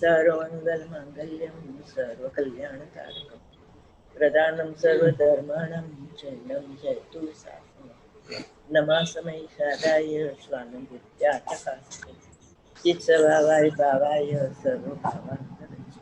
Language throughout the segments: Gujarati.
सर्वमङ्गलमाङ्गल्यं सर्वकल्याणकारकं प्रदानं सर्वधर्माणां शरणं जयतु शासनं नमासमै शादाय स्वानन्दत्याचकास्ते चित्सभावाय भावाय सर्वभावान्तरञ्च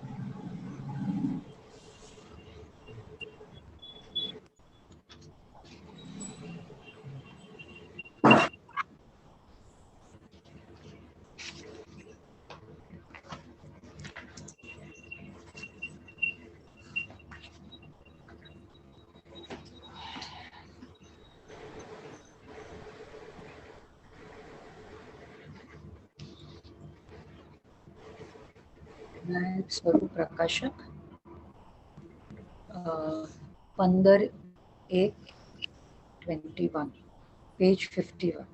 સ્વરૂપ પ્રકાશક 15/1/21 પેજ 51.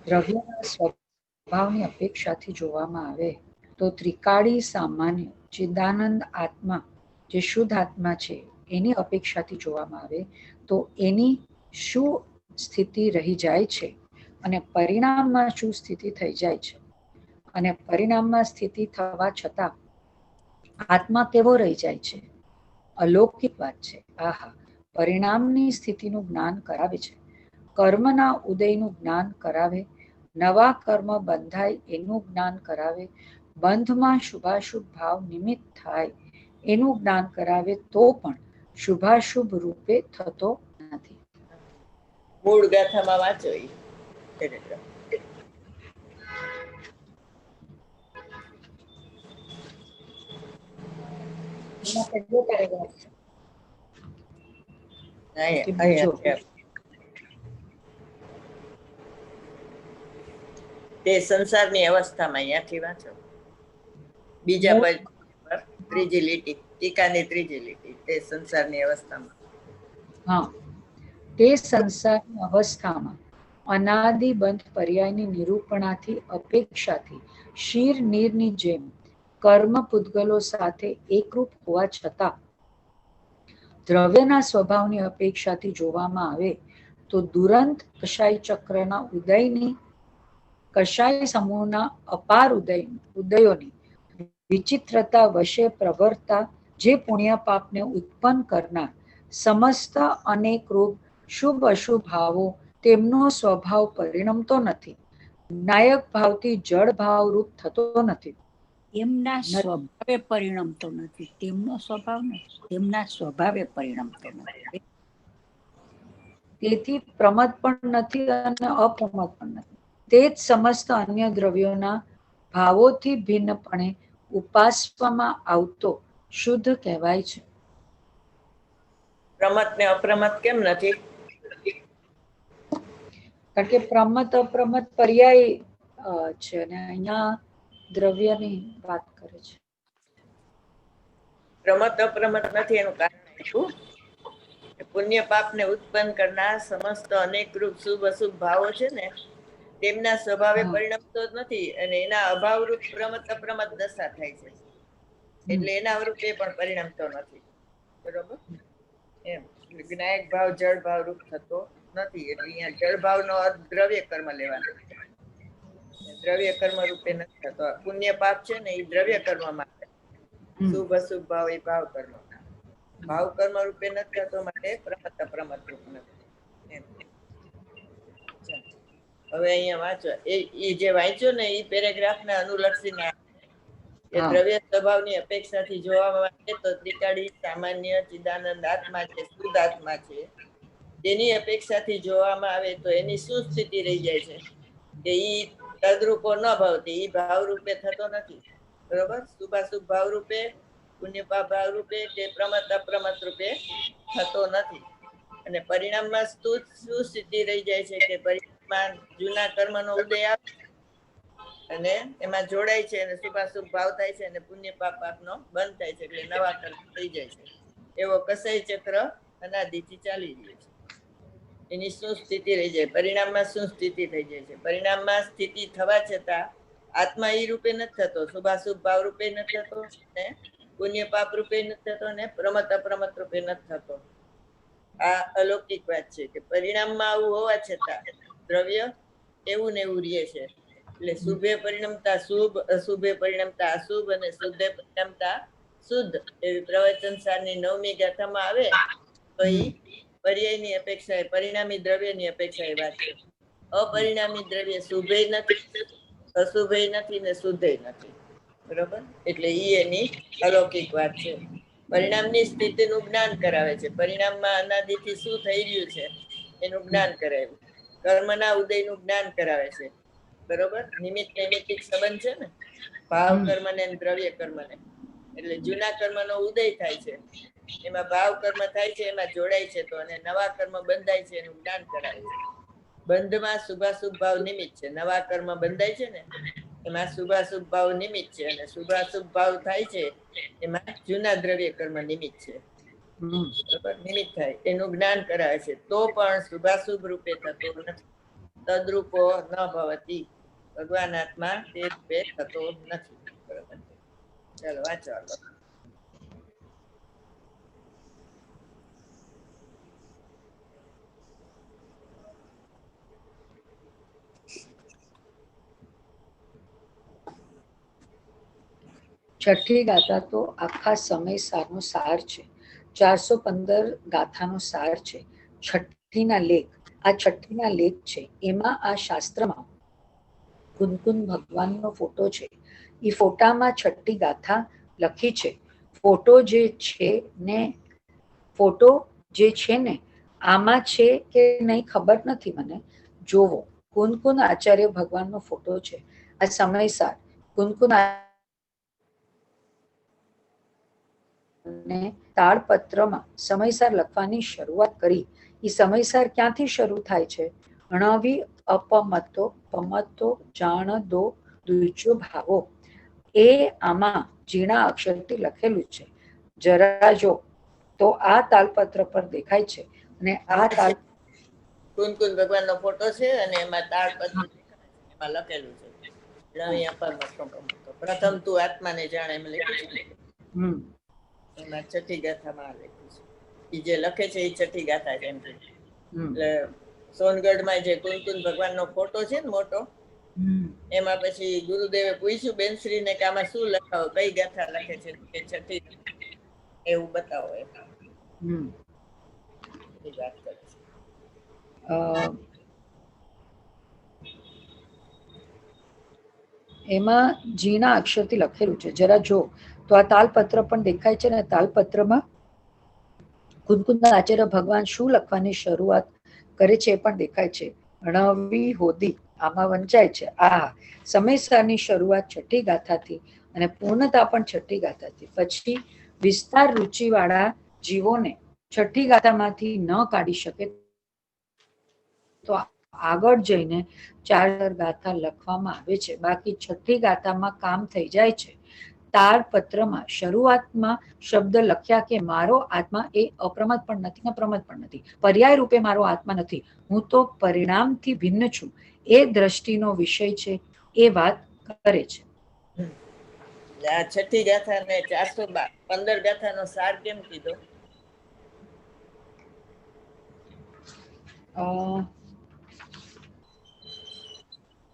દ્રવ્યના સ્વભાવની અપેક્ષાથી જોવામાં આવે તો ત્રિકાળી સામાન્ય ચિદાનંદ આત્મા જે શુદ્ધ આત્મા છે એની અપેક્ષાથી જોવામાં આવે તો એની શું સ્થિતિ રહી જાય છે અને પરિણામમાં શું સ્થિતિ થઈ જાય છે અને પરિણામમાં સ્થિતિ થવા છતાં આત્મા કેવો રહી જાય છે. અલૌકિક વાત છે. આહા, પરિણામની સ્થિતિનું જ્ઞાન કરાવે છે, કર્મના ઉદયનું જ્ઞાન કરાવે, નવા કર્મ બંધાય એનું જ્ઞાન કરાવે, બંધમાં શુભાશુભ ભાવ નિમિત્ત થાય એનું જ્ઞાન કરાવે, તો પણ શુભાશુભ રૂપે થતો નથી. મૂળ ગાથામાં વાંચો એ પેરેગ્રાફ. તે સંસારની અવસ્થામાં અહીંયાથી વાંચો. બીજા પર ત્રીજી લીટી, ટીકાની ત્રીજી લીટી, તે સંસારની અવસ્થામાં. હા, તે સંસારની અવસ્થામાં અનાદિ બંધ પર્યાયની નિરૂપણાથી અપેક્ષાથી શીર નીરની જેમ કર્મ પૂતગલો સાથે એકરૂપ હોવા છતાં દ્રવ્યના સ્વભાવની અપેક્ષાથી જોવામાં આવે તો દુરંત કષાય ચક્રના ઉદયની કષાય સમૂહના અપાર ઉદયોની વિચિત્રતા વશે પ્રવર્તા જે પુણ્ય પાપને ઉત્પન્ન કરનાર સમસ્ત અનેક રૂપ શુભ અશુભ ભાવો તેમનો સ્વભાવ પરિણમતો નથી, નાયક ભાવથી જળ ભાવ રૂપ થતો નથી. એમના સ્વભાવે પરિણમતો નથી, તેમનો સ્વભાવ નથી, તેમના સ્વભાવે પરિણમતો નથી. તેથી પ્રમદ પણ નથી અને અપ્રમદ પણ નથી. તે જ સમસ્ત અન્ય દ્રવ્યોના ભાવોથી ભિન્નપણે ઉપાસવામાં આવતો શુદ્ધ કહેવાય છે. પ્રમદ ને અપ્રમદ કેમ નથી? કારણ કે પ્રમદ અપ્રમદ પર્યાય છે અને અહીંયા દ્રવ્યની વાત કરે છે. પ્રમદ અપ્રમદ નથી એનું કારણ આપ્યું પુણ્ય પાપ ને ઉત્પન્ન કરનાર સમસ્ત અનેક રૂપ શુભ અશુભ ભાવો છે ને તેમના સ્વભાવે પરિણમતો જ નથી અને એના અભાવ રૂપ પ્રમદ અપ્રમદ દશા થાય છે, એટલે એના રૂપે પણ પરિણમતો નથી. બરોબર? એમ જ્ઞાયક ભાવ જળ ભાવ રૂપ થતો નથી, એટલે અહીંયા જળ ભાવ નો અર્થ દ્રવ્ય કર્મ લેવાનો. દ્રવ્ય કર્મ રૂપે નથી થતો. પુણ્ય પાપ છે ને એ દ્રવ્ય કર્મમાં શુભ અશુભ ભાવ એ ભાવ કર્મ, ભાવ કર્મ રૂપે નથી થતો, માટે પ્રમદ અપ્રમદ રૂપ નથી. એમ હવે અહીંયા વાંચો એ જે વાંચ્યો ને એ પેરેગ્રાફ ને અનુલક્ષીને એ દ્રવ્ય સ્વભાવની અપેક્ષાથી જોવામાં આવે તો ત્રિકાળી સામાન્ય ચિદાનંદ આત્મા છે, શુદ્ધ આત્મા છે, તેની અપેક્ષાથી જોવામાં આવે તો એની શું સ્થિતિ રહી જાય છે કે ઈ તદરૂપો ન ભાવતી, ઈ ભાવ રૂપે થતો નથી. બરોબર? શુભાશુભ ભાવ રૂપે, પુણ્યપાપ ભાવ રૂપે કે પ્રમદ અપ્રમદ રૂપે થતો નથી. અને પરિણામમાં શું સ્થિતિ રહી જાય છે કે પરિણામમાં જૂના કર્મનો ઉદય આવે અને એમાં જોડાય છે અને શુભાશુભ ભાવ થાય છે અને પુણ્ય પાપ પાપનો બંધ થાય છે, એટલે નવા કર્મ થઈ જાય છે. એવો કસાય ચક્ર અનાદિથી ચાલી રહ્યો છે. એની શું સ્થિતિ રહી જાય, પરિણામમાં શું સ્થિતિ થઈ જાય છે? પરિણામમાં સ્થિતિ થવા છતાં આત્મા એ રૂપે નથી થતો, શુભાશુભ ભાવ રૂપે નથી થતો ને પુણ્ય પાપ રૂપે નથી થતો ને પ્રમદ અપ્રમદ રૂપે નથી થતો. આ અલૌકિક વાત છે કે પરિણામમાં આવું હોવા છતાં દ્રવ્ય એવું ને એવું રહે છે. એટલે શુભે પરિણમતા શુભ, અશુભે પરિણમતા અશુભ અને શુદ્ધે પરિણમતા શુદ્ધ એવી પ્રવચન સારની 9મી ગાથામાં આવે તો એ પર્યાયની અપેક્ષાએ પરિણામી દ્રવ્યની અપેક્ષાએ વાત છે. અપરિણામી દ્રવ્ય શુભે નથી, અશુભે નથી ને શુદ્ધે નથી. બરોબર? એટલે ઈ એની અલૌકિક વાત છે. પરિણામની સ્થિતિનું જ્ઞાન કરાવે છે. પરિણામમાં અનાદિથી શું થઈ રહ્યું છે એનું જ્ઞાન કરાવ્યું. કર્મના ઉદયનું જ્ઞાન કરાવે છે. બરોબર? નિમિત્ત નૈમિત્તિક સંબંધ છે ને ભાવ કર્મને અને દ્રવ્ય કર્મને. એટલે જૂના કર્મનો ઉદય થાય છે, એમાં ભાવ કર્મ થાય છે, એમાં જોડાય છે તો, અને નવા કર્મ બંધાય છે એનું જ્ઞાન કરાવે છે. બંધમાં શુભાશુભ ભાવ નિમિત્ત છે. નવા કર્મ બંધાય છે ને એમાં શુભાશુભ ભાવ નિમિત્ત છે, અને શુભાશુભ ભાવ થાય છે એમાં જૂના દ્રવ્ય કર્મ નિમિત્ત છે. બરાબર? નિમિત્ત થાય એનું જ્ઞાન કરાવે છે. તો પણ શુભાશુભ રૂપે થતો નથી. તદ્રૂપો ન ભવતી, ભગવાન આત્મા તે રૂપે થતો નથી. બરાબર? ચાલો વાંચો આગળ. છઠ્ઠી ગાથા તો આખા સમય સારનો સાર છે. 415 ગાથાનો સાર છે. છઠ્ઠીના લેખ, આ છઠ્ઠીના લેખ છે. એમાં આ શાસ્ત્રમાં કુનકુન ભગવાનનો ફોટો છે. એ ફોટામાં છઠ્ઠી ગાથા લખી છે. ફોટો જે છે ને આમાં છે કે નહીં ખબર નથી મને, જોવો. કુનકુન આચાર્ય ભગવાનનો ફોટો છે. આ સમયસાર કુનકુન ને તાળપત્રમાં સમયસાર લખવાની શરૂઆત કરી. એ સમયસાર ક્યાંથી શરૂ થાય છે? અણવી અપમતો પમતો જાણ દો દ્વિજો ભાવો. એ આમાં ઝીણા અક્ષરથી લખેલું છે. જરા જો તો આ તાલપત્ર પર દેખાય છે. અને આ તાલ કુનકુન ભગવાનનો ફોટો છે અને એમાં તાળપત્ર એમાં લખેલું છે રવિ અપમતો પમતો. પ્રથમ તું આત્માને જાણે એમ લખ્યું છે. એમાં છઠ્ઠી ગાથામાં લખ્યું છે. એ જે લખે છે એ છઠ્ઠી ગાથા છે એમ. એટલે સોનગઢમાં જે કુનકુન ભગવાનનો ફોટો છે ને મોટો, એમાં પછી ગુરુદેવે પૂછ્યું બેનશ્રીને કે આમાં શું લખાવો, કઈ ગાથા લખે છે? કે છઠ્ઠી, એવું બતાવો એમ. એ વાત કરે છે. એમાં ઝીણા અક્ષરથી લખેલું છે. જરા જો તો આ તાલપત્ર પણ દેખાય છે ને તાલપત્રમાં કુનકુનના આચાર્ય ભગવાન શું લખવાની શરૂઆત કરે છે એ પણ દેખાય છે. અણવી હોદી આમાં વંચાય છે. આ સમયસારની શરૂઆત છઠ્ઠી ગાથાથી અને પૂર્ણતા પણ છઠ્ઠી ગાથાથી. પછી વિસ્તાર રુચિવાળા જીવોને છઠ્ઠી ગાથામાંથી ન કાઢી શકે તો આગળ જઈને 4 ગાથા લખવામાં આવે છે. બાકી છઠ્ઠી ગાથામાં કામ થઈ જાય છે. તાળપત્રમાં શરૂઆતમાં શબ્દ લખ્યા કે મારો આત્મા એ અપ્રમદ પણ નથી ને પ્રમદ પણ નથી, પર્યાય રૂપે મારો આત્મા નથી, હું તો પરિણામથી ભિન્ન છું, એ દ્રષ્ટિનો વિષય છે. એ વાત કરે છે. આ છઠ્ઠી ગાથા ને 415 ગાથાનો સાર કેમ કીધો?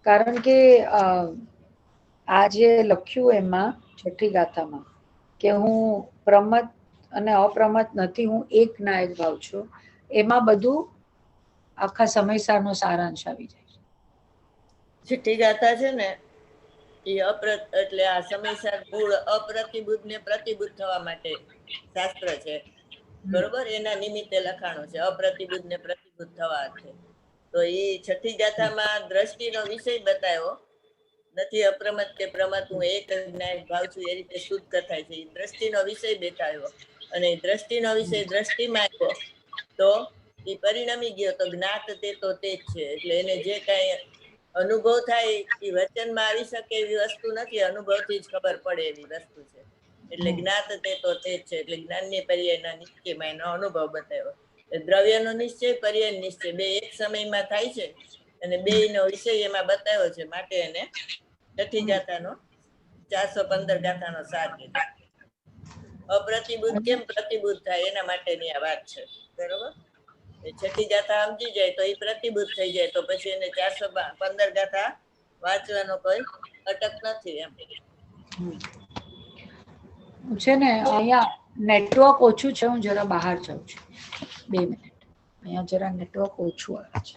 કારણ કે આ જે લખ્યું એમાં છઠ્ઠી ગાથામાં કે હું પ્રમદ અને અપ્રમદ નથી, હું એક ના એક ભાવ છું, એમાં બધું આખા સમયસારનો સારાંશ આવી જાય છે. છઠ્ઠી ગાથા છે ને એ એટલે આ સમયસાર મૂળ અપ્રતિબુદ્ધ ને પ્રતિબુદ્ધ થવા માટે શાસ્ત્ર છે. બરોબર? એના નિમિત્તે લખાણું છે. અપ્રતિબુદ્ધ ને પ્રતિબુદ્ધ થવા છે. તો એ છઠ્ઠી ગાથામાં દ્રષ્ટિનો વિષય બતાવ્યો નથી. અપ્રમદ કે પ્રમદ, હું એક ભાવ છું એ રીતે શુદ્ધ કથાય છે. એ દ્રષ્ટિનો વિષય બતાવ્યો અને દ્રષ્ટિનો વિષય દ્રષ્ટિમાં આવ્યો તો એ પરિણમી ગયો તો જ્ઞાત તે તો તે જ છે. એટલે એને જે કઈ અનુભવ થાય એ વચનમાં આવી શકે એવી વસ્તુ નથી, અનુભવથી જ ખબર પડે એવી વસ્તુ છે. એટલે જ્ઞાત તે તો તે જ છે. એટલે જ્ઞાનની પર્યાયના નિશ્ચયમાં એનો અનુભવ બતાવ્યો. દ્રવ્યનો નિશ્ચય, પર્યાય નિશ્ચય બે એક સમયમાં થાય છે અને બેયનો વિષય એમાં બતાવ્યો છે. માટે એને છઠ્ઠી ગાથાનો 415 ગાથાનો સાર કીધો. અપ્રતિબુદ્ધ કેમ પ્રતિબુદ્ધ થાય એના માટેની આ વાત છે. બરોબર? છઠ્ઠી ગાથા સમજી જાય તો એ પ્રતિભૂત થઈ જાય, તો પછી એને 415 ગાથા વાંચવાનો કોઈ અટક નથી એમ. છે ને અહીંયા નેટવર્ક ઓછું છે, હું જરા બહાર જાઉં છું, 2 મિનિટ. અહીંયા જરા નેટવર્ક ઓછું આવે છે.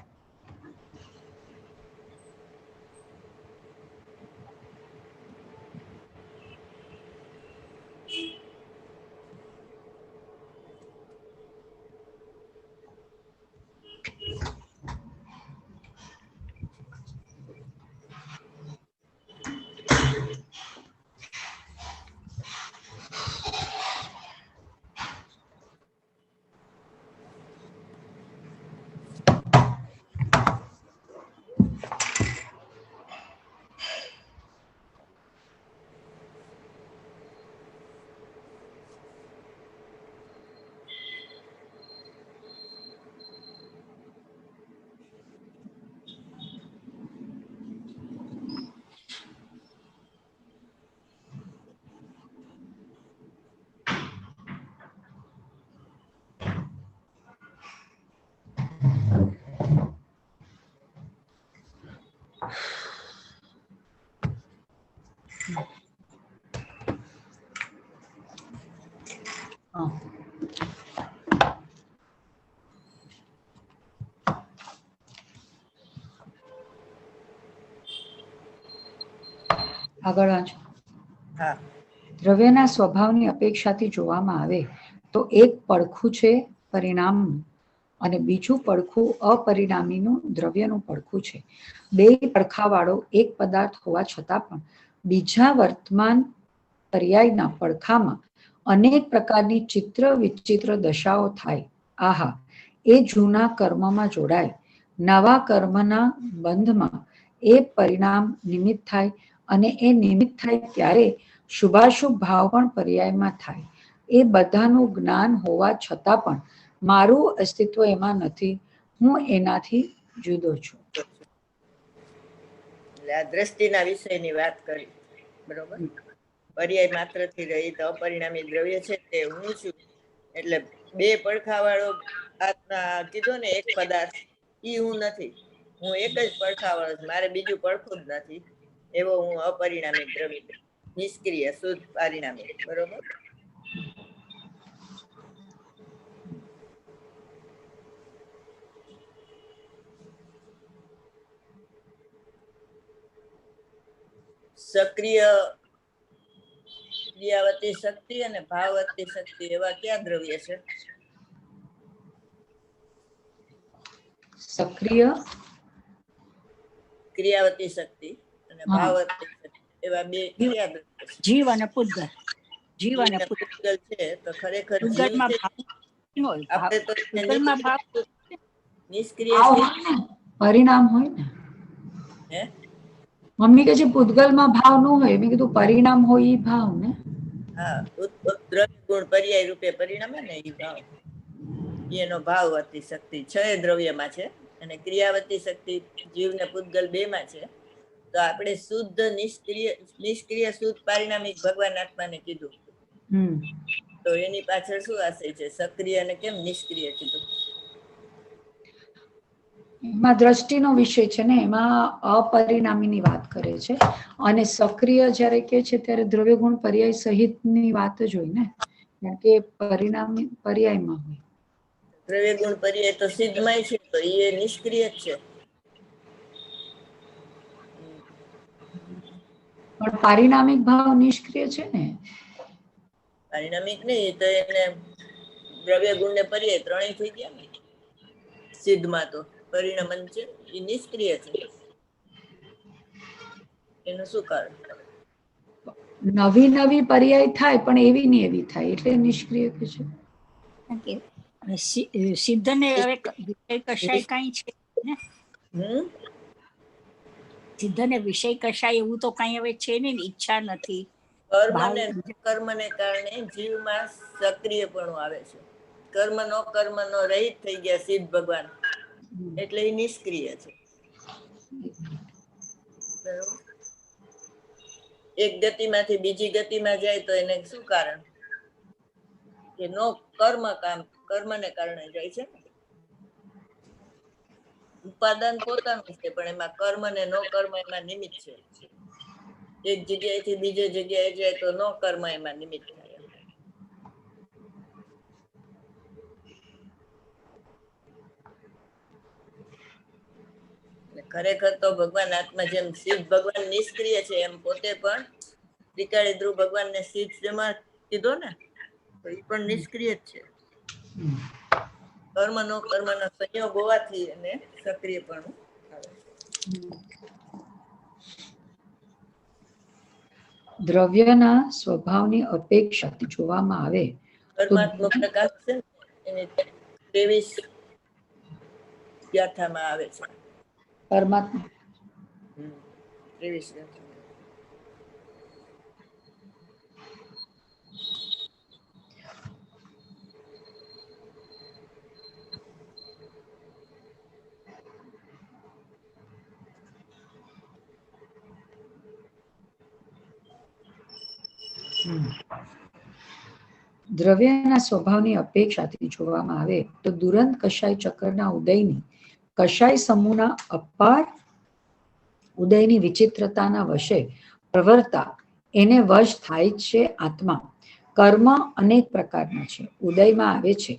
આગળ વાંચો. હા, દ્રવ્યના સ્વભાવની અપેક્ષાથી જોવામાં આવે તો એક પડખું છે પરિણામ અને બીજું પડખું અપરિણામીનું દ્રવ્યનું પડખું છે. બે પડખાવાળો એક પદાર્થ હોવા છતાં પણ બીજા વર્તમાન પર્યાયના પડખામાં અનેક પ્રકારની ચિત્ર વિચિત્ર દશાઓ થાય. આહા, એ જૂના કર્મમાં જોડાય, નવા કર્મના બંધમાં એ પરિણામ નિમિત્ત થાય, અને એ નિમિત્ત થાય ત્યારે શુભાશુભ ભાવ પણ પર્યાયમાં થાય. એ બધાનું જ્ઞાન હોવા છતાં પણ મારું અસ્તિત્વ એમાં નથી, હું એનાથી જુદો છું. એટલે આ દ્રષ્ટિના વિષયની વાત કરી, બરોબર. પર્યાય માત્રથી રહિત અપરિણામી દ્રવ્ય છે તે હું છું. એટલે બે પડખાવાળો આત્મા કીધો ને, એક પદાર્થ, ઈ હું નથી. હું એક જ પડખાવાળો છું, મારે બીજું પડખું જ નથી. એવો હું અપરિણામી દ્રવ્ય, નિષ્ક્રિય શુદ્ધ પરિણામી, બરોબર. સક્રિય ક્રિયાવતી શક્તિ અને ભાવવતી શક્તિ એવા ક્યાં દ્રવ્ય છે? સક્રિય ક્રિયાવતી શક્તિ અને ભાવવતી શક્તિ એવા બે ક્યાં દ્રવ્ય છે? જીવ અને પૂતગલ. જીવ અને પૂતગલ છે તો ખરેખર જીવ પૂતગલમાં છે. ભાવ હોય. આપણે તો પૂતગલમાં ભાવ નિષ્ક્રિય પરિણામ હોય ને. હે, મમ્મી કે છે પૂતગલમાં ભાવ ન હોય, મેં કીધું પરિણામ હોય ઈ ભાવ ને. હા, દ્રવ્ય ગુણ પર્યાય રૂપે પરિણામે ને ઈ ભાવ, એનો ભાવવતી શક્તિ 6 દ્રવ્યમાં છે, અને ક્રિયાવતી શક્તિ જીવ ને પૂતગલ 2 માં છે. તો આપણે શુદ્ધ નિષ્ક્રિય શુદ્ધ પરિણામિક ભગવાન આત્માને કીધું, તો એની પાછળ શું આશય છે? સક્રિય અને કેમ નિષ્ક્રિય કીધું? એમાં દ્રષ્ટિનો વિષય છે ને, એમાં અપરિણામીની વાત કરે છે, અને સક્રિય જ્યારે કે છે ત્યારે દ્રવ્ય ગુણ પર્યાય સહિતની વાત જ હોય ને, કારણ કે પરિણામી પર્યાયમાં હોય. દ્રવ્ય ગુણ પર્યાય તો સિદ્ધમાં છે, તો એ નિષ્ક્રિય જ છે. પણ પારિણામિક ભાવ નિષ્ક્રિય છે ને. પારિણામિક નહીં, તો એને દ્રવ્ય ગુણ ને પર્યાય ત્રણેય થઈ ગયા ને સિદ્ધમાં. તો પરિણામન છે એ નિષ્ક્રિય છે. એનું શું કારણ? નવી નવી પર્યાય થાય પણ એવી ને એવી થાય, એટલે નિષ્ક્રિય કે છે. સિદ્ધ ને હવે વિષય કશાય કઈ છે ને, સિદ્ધ ને વિષય કશાય એવું તો કઈ હવે છે ને, ઈચ્છા નથી. કર્મને કારણે જીવમાં સક્રિયપણું આવે છે. કર્મ નો રહિત થઈ ગયા સિદ્ધ ભગવાન, એટલે એ નિષ્ક્રિય છે. એક ગતિમાંથી બીજી ગતિમાં જાય તો એને શું કારણ? કે નો કર્મને કારણે જાય છે. ઉત્પાદન પોતાનું છે, પણ એમાં કર્મ ને નો કર્મ એમાં નિમિત્ત છે. એક જગ્યાએથી બીજી જગ્યાએ જાય તો નો કર્મ એમાં નિમિત્ત થાય. ખરેખર તો ભગવાન આત્મા જેમ સિદ્ધ ભગવાન નિષ્ક્રિય છે, એમ પોતે પણ ત્રિકાળી ધ્રુવ ભગવાનને સિદ્ધ જેમાં કીધો ને, તો એ પણ નિષ્ક્રિય જ છે. કર્મનો સંયોગ હોવાથી એને સક્રિયપણું આવે છે. દ્રવ્યના સ્વભાવની અપેક્ષાથી જોવામાં આવે પરમાત્મા પ્રકાશ છે ને, એની 23 ગાથામાં આવે છે. પરમાત્મા 23 ગાથા. દ્રવ્યના સ્વભાવની અપેક્ષાથી જોવામાં આવે તો દુરંત કષાય ચક્રના ઉદયની કષાય સમૂહના અપાર ઉદયની વિચિત્રતાના વશે પ્રવર્તા એને વશ થાય છે આત્મા. કર્મ અનેક પ્રકારના છે, ઉદયમાં આવે છે.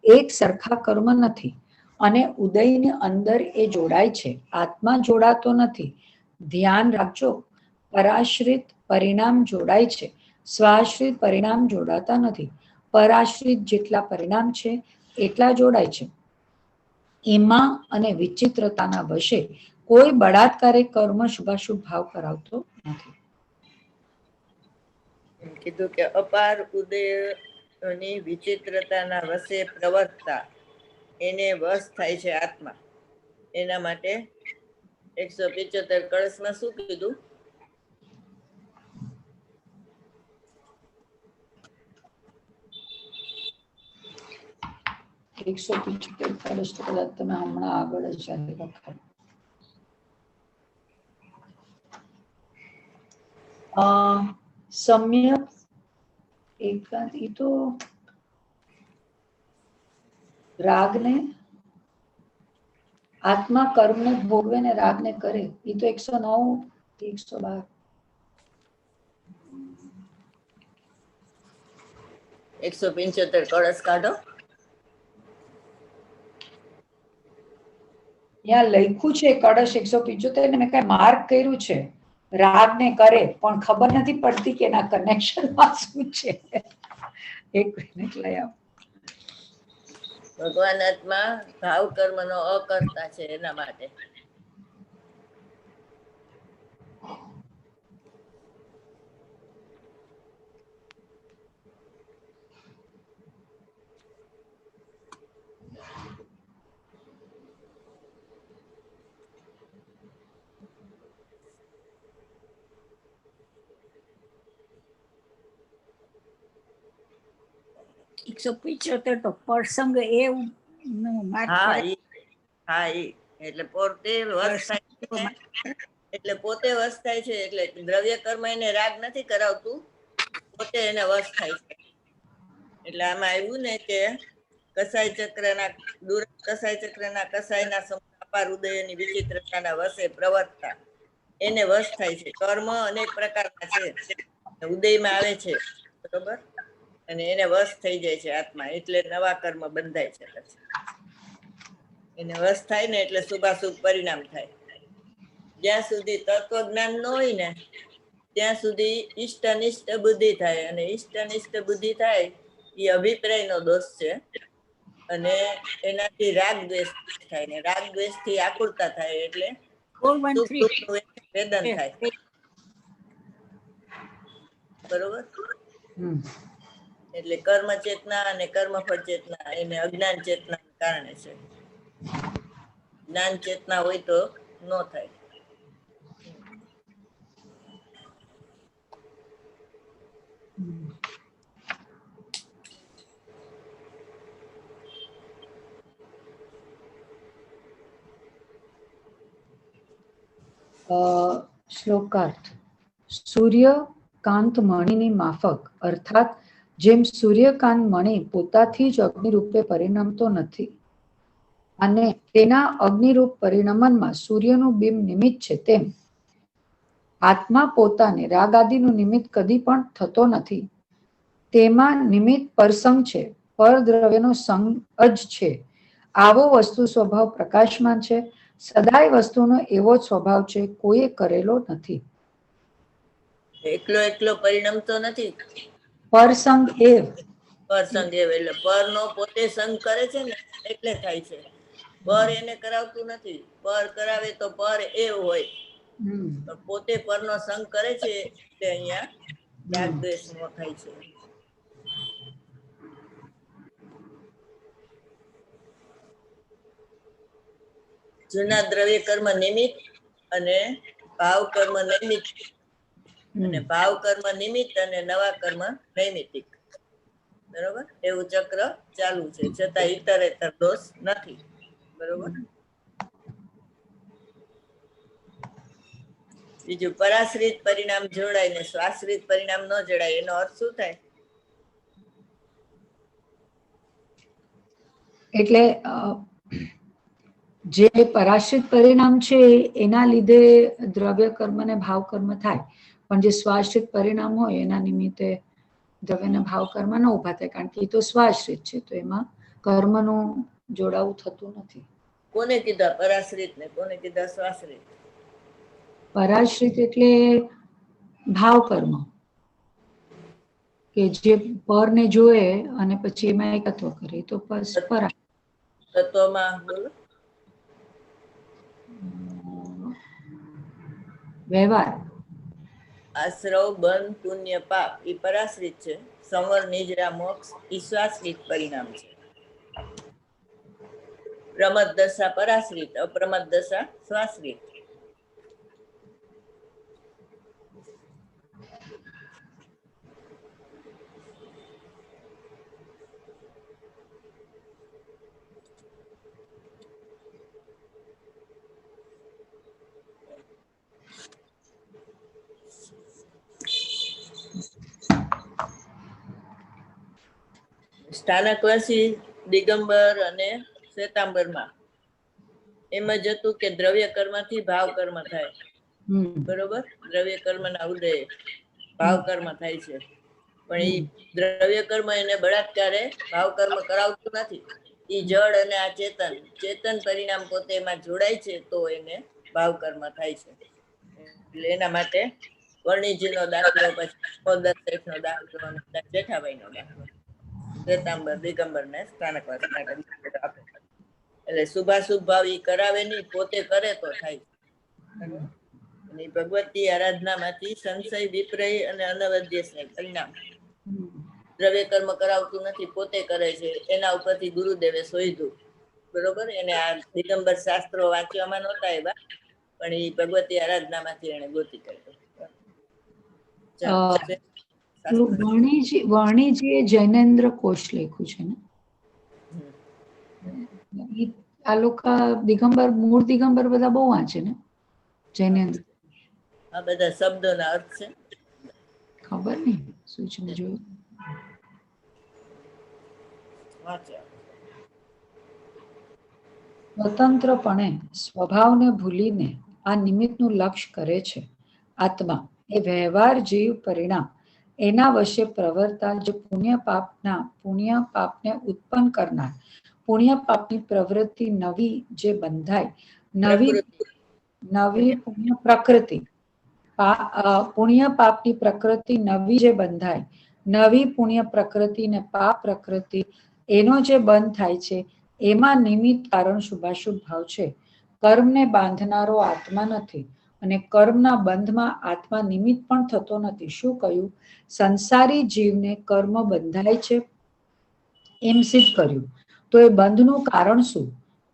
એક સરખા કર્મ નથી અને ઉદયની અંદર એ જોડાય છે, આત્મા જોડાતો નથી. ધ્યાન રાખજો, પરાશ્રિત પરિણામ જોડાય છે, સ્વાશ્રિત પરિણામ જોડાતા નથી. પરાશ્રિત જેટલા પરિણામ છે એટલા જોડાય છે. એમાં અને વિચિત્રતાના વશે કોઈ બળાત્કારે કર્મ શુભાશુભ ભાવ કરાવતો નથી. કીધું કે અપાર ઉદયની વિચિત્રતાના વશે પ્રવર્તતા એને વશ થાય છે આત્મા. એના માટે 175 કળશમાં શું કીધું? કળશ તો કદાચ તમે હમણાં આગળ જ લખાય. સમ્યક એકાંત, એ તો રાગને આત્મા કર્મને ભોગવે ને રાગને કરે, એ તો 109 112. 175 કળશ કાઢો. ત્યાં લખ્યું છે કળશ 175 ને મેં કઈ માર્ક કર્યું છે, રાગને કરે, પણ ખબર નથી પડતી કે એના કનેક્શનમાં શું છે. એક મિનિટ લઈ આવો. ભગવાન આત્મા ભાવ કર્મનો અકર્તા છે, એના માટે. એકસો 75 તો પ્રસંગ એવું એટલે પોતે વશ થાય છે, એટલે પોતે વશ થાય છે, એટલે દ્રવ્ય કર્મ એને રાગ નથી કરાવતું, પોતે એને વશ થાય છે. એટલે આમાં આવ્યું ને કે કસાય ચક્રના દૂર કસાય ચક્રના કસાયના અપાર ઉદયની વિચિત્રતાના વશે પ્રવર્તતા એને વશ થાય છે. કર્મ અનેક પ્રકારના છે, ઉદયમાં આવે છે, બરોબર, અને એને વશ થઈ જાય છે આત્મા, એટલે નવા કર્મ બંધાય છે. પછી એને વશ થાય ને એટલે શુભાશુભ પરિણામ થાય. જ્યાં સુધી તત્વજ્ઞાન ન હોય ને ત્યાં સુધી ઈષ્ટ અનિષ્ટ બુદ્ધિ થાય, અને ઈષ્ટ અનિષ્ટ બુદ્ધિ થાય એ અભિપ્રાયનો દોષ છે, અને એનાથી રાગ દ્વેષ થાય, ને રાગ દ્વેષ થી આકુરતા થાય, એટલે વેદન થાય. બરોબર. એટલે કર્મ ચેતના અને કર્મફળ ચેતના એને અજ્ઞાન ચેતના કારણે છે. જ્ઞાન ચેતના હોય તો ન થાય. શ્લોકાર્થ. સૂર્યકાંત મણિની માફક, અર્થાત જેમ સૂર્યકાંત મણિ પોતાથી જ અગ્નિ રૂપે પરિણમતો નથી, અને તેના અગ્નિરૂપ પરિણમનમાં સૂર્યનું બિંબ નિમિત્ત છે, તેમ આત્મા પોતાને રાગ આદિનું નિમિત્ત કદી પણ થતો નથી. તેમાં નિમિત્ત પરસંગ છે, પરદ્રવ્યનો સંગ જ છે. આવો વસ્તુ સ્વભાવ પ્રકાશમાન છે. સદાય વસ્તુનો એવો જ સ્વભાવ છે, કોઈએ કરેલો નથી. એકલો એકલો પરિણમતો નથી. પરસંગ એવ પરસંગ એવ એટલે પરનો પોતે સંગ કરે છે ને એટલે થાય છે. પર એને કરાવતું નથી. પર કરાવે તો પર એવ હોય, પણ પોતે પરનો સંગ કરે છે એટલે અહીંયા રાગ દ્વેષ નો થાય છે. જૂના દ્રવ્ય કર્મ નિમિત્ત અને ભાવ કર્મ નૈમિત, અને ભાવ કર્મ નિમિત્ત અને નવા કર્મ નૈમિતિક. બરોબર, એવું ચક્ર ચાલુ છે, છતાં ઇતરેતર દોષ નથી. બરોબર. બીજું, પરાશ્રિત પરિણામ જોડાય ને સ્વાશ્રિત પરિણામ ન જોડાય, એનો અર્થ શું થાય? એટલે જે પરાશ્રિત પરિણામ છે એના લીધે દ્રવ્ય કર્મ ને ભાવ કર્મ થાય, પણ જે સ્વાશ્રિત પરિણામ હોય એના નિમિત્તે દ્રવ્ય ને ભાવ કર્મ ન ઉભા થાય, કારણ કે એ તો સ્વાશ્રિત છે, તો એમાં કર્મનું જોડાવું થતું નથી. કોને કીધા પરાશ્રિત ને કોને કીધા સ્વાશ્રિત? પરાશ્રિત એટલે ભાવ કર્મ, કે જે પર ને જોએ અને પછી એમાં એકત્વ કરે, તો તત્વમાં બોલો. વ્યવહાર, આશ્રવ, બંધ, પુણ્ય, પાપ એ પરાશ્રિત છે. સંવર, નિજરા, મોક્ષ એ સ્વાશ્રિત પરિણામ છે. પ્રમદ દશા પરાશ્રિત, અપ્રમદ દશા સ્વાશ્રિત. સ્થાનકવાસી દિગંબર અને શ્વેતાંબરમાં એમ જ હતું કે દ્રવ્ય કર્મથી ભાવ કર્મ થાય. બરોબર, દ્રવ્ય કર્મના ઉદય ભાવ કર્મ થાય છે, પણ એ દ્રવ્ય કર્મ એને બળાત્કારે ભાવ કર્મ કરાવતું નથી. એ જળ અને આ ચેતન ચેતન પરિણામ પોતે એમાં જોડાય છે, તો એને ભાવ કર્મ થાય છે. એટલે એના માટે વર્ણિજીનો દાખલો, પછી નો દાખલો અને જેઠાભાઈ નો દાખલો શ્વેતાંબર દિગંબર ને સ્થાનકવાસી માટે આપે. એટલે શુભાશુભ ભાવ ઈ કરાવે નહીં, પોતે કરે તો થાય. અને ભગવતી આરાધનામાંથી સંશય, વિપ્રય અને અનવદ્ય પરિણામ દ્રવ્ય કર્મ કરાવતું નથી, પોતે કરે છે. એના ઉપરથી ગુરુદેવે શોધ્યું. બરોબર, એને આ દિગંબર શાસ્ત્રો વાંચવામાં નહોતા એવા, પણ એ ભગવતી આરાધનામાંથી એને ગોતી કાઢ્યું. વર્ણીજીએ જૈનેન્દ્ર કોશ લખ્યું છે ને, આ લોકો દિગંબર, મૂળ દિગંબર બધા બહુ વાંચે ને જૈનેન્દ્ર. આ બધા શબ્દોના અર્થ છે, ખબર નહીં શું છે, જોયું. સ્વતંત્રપણે સ્વભાવને ભૂલીને આ નિમિત્તનું લક્ષ્ય કરે છે. આત્મા એ વ્યવહાર જીવ પરિણામ એના વશે પ્રવર્તા જે પુણ્ય પાપને ઉત્પન્ન કરનાર પુણ્ય પાપની પ્રવૃત્તિ નવી જે બંધાય, નવી પુણ્ય પ્રકૃતિ, પુણ્ય પાપની પ્રકૃતિ નવી જે બંધાય, નવી પુણ્ય પ્રકૃતિ ને પાપ પ્રકૃતિ એનો જે બંધ થાય છે, એમાં નિમિત્ત કારણ શુભાશુભ ભાવ છે. કર્મને બાંધનારો આત્મા નથી, અને કર્મના બંધમાં આત્મા નિમિત્ત પણ થતો નથી. શું કહ્યું? સંસારી જીવને કર્મ બંધાય છે એમ સિદ્ધ કર્યું. તો એ બંધનું કારણ શું?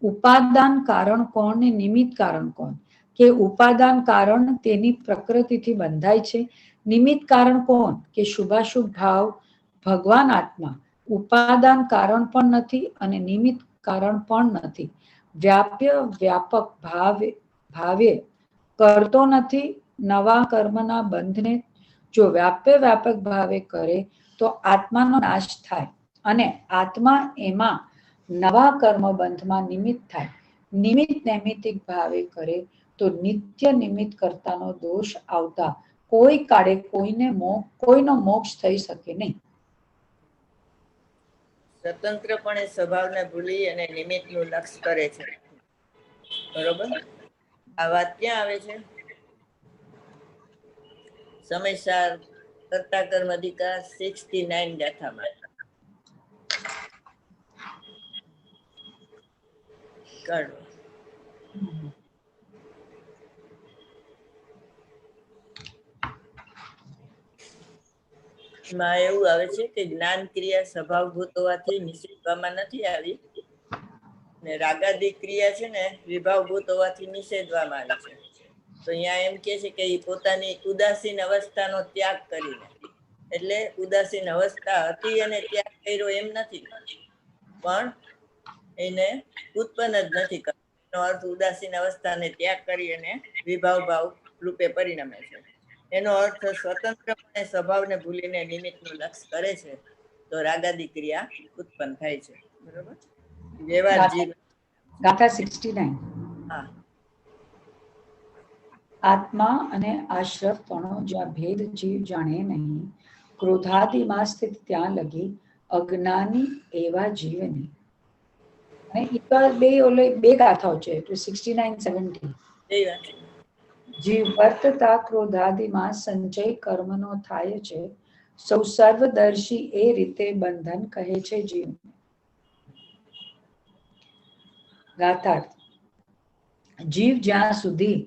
ઉપાદાન કારણ કોણ ને નિમિત્ત કારણ કોણ? કે ઉપાદાન કારણ તેની પ્રકૃતિથી બંધાય છે. નિમિત્ત કારણ કોણ? કે શુભાશુભ ભાવ ભગવાન આત્મા ઉપાદાન કારણ પણ નથી અને નિમિત્ત કારણ પણ નથી. વ્યાપક ભાવે કરતો નથી નવા કર્મના બંધને. જો વ્યાપક ભાવે કરે તો આત્માનો નાશ થાય અને આત્મા એમાં નવા કર્મ બંધમાં નિમિત્ત થાય. નિમિત્ત નૈમિત્તિક ભાવે કરે તો નિત્ય નિમિત્ત કર્તાનો દોષ આવતા કોઈ કાળે કોઈનો મોક્ષ થઈ શકે નહીં. સ્વતંત્રપણે સ્વભાવને ભૂલી અને નિમિત્તનું લક્ષ કરે છે. બરોબર. આ વાત ક્યાં આવે છે? સમયસાર કર્તા કર્મ અધિકાર 69 ગાથામાં. કાઢો. એમાં એવું આવે છે કે જ્ઞાન ક્રિયા સ્વભાવભૂત હોવાથી નિષેધવામાં નથી આવી, ને રાગાદી ક્રિયા છે ને વિભાવભૂત હોવાથી નિષેધવામાં આવી છે. તો અહીંયા એમ કે છે કે એ પોતાની ઉદાસીન અવસ્થાનો ત્યાગ કરીને, એટલે ઉદાસીન અવસ્થા હતી અને ત્યાગ કર્યો એમ નથી, પણ એને ઉત્પન્ન જ નથી કરતો. એનો અર્થ ઉદાસીન અવસ્થાને ત્યાગ કરી અને વિભાવ ભાવ રૂપે પરિણમે છે. એનો અર્થ સ્વતંત્રપણે સ્વભાવને ભૂલીને નિમિત્તનું લક્ષ કરે છે તો રાગાદી ક્રિયા ઉત્પન્ન થાય છે. બરોબર. વ્યવહાર જીવ ગાથા 69. હા. આત્મા અને આશ્રવપણો જ્યાં ભેદ જીવ જાણે નહીં, ક્રોધાદિમાં સ્થિત ત્યાં લગી અજ્ઞાની એવા જીવની. અને બે ગાથાઓ છે, 69-70. જીવ વર્તતા ક્રોધાદિમાં સંચય કર્મનો થાય છે, સૌ સર્વદર્શી એ રીતે બંધન કહે છે જીવ. ગાથાર્થ. જીવ જ્યાં સુધી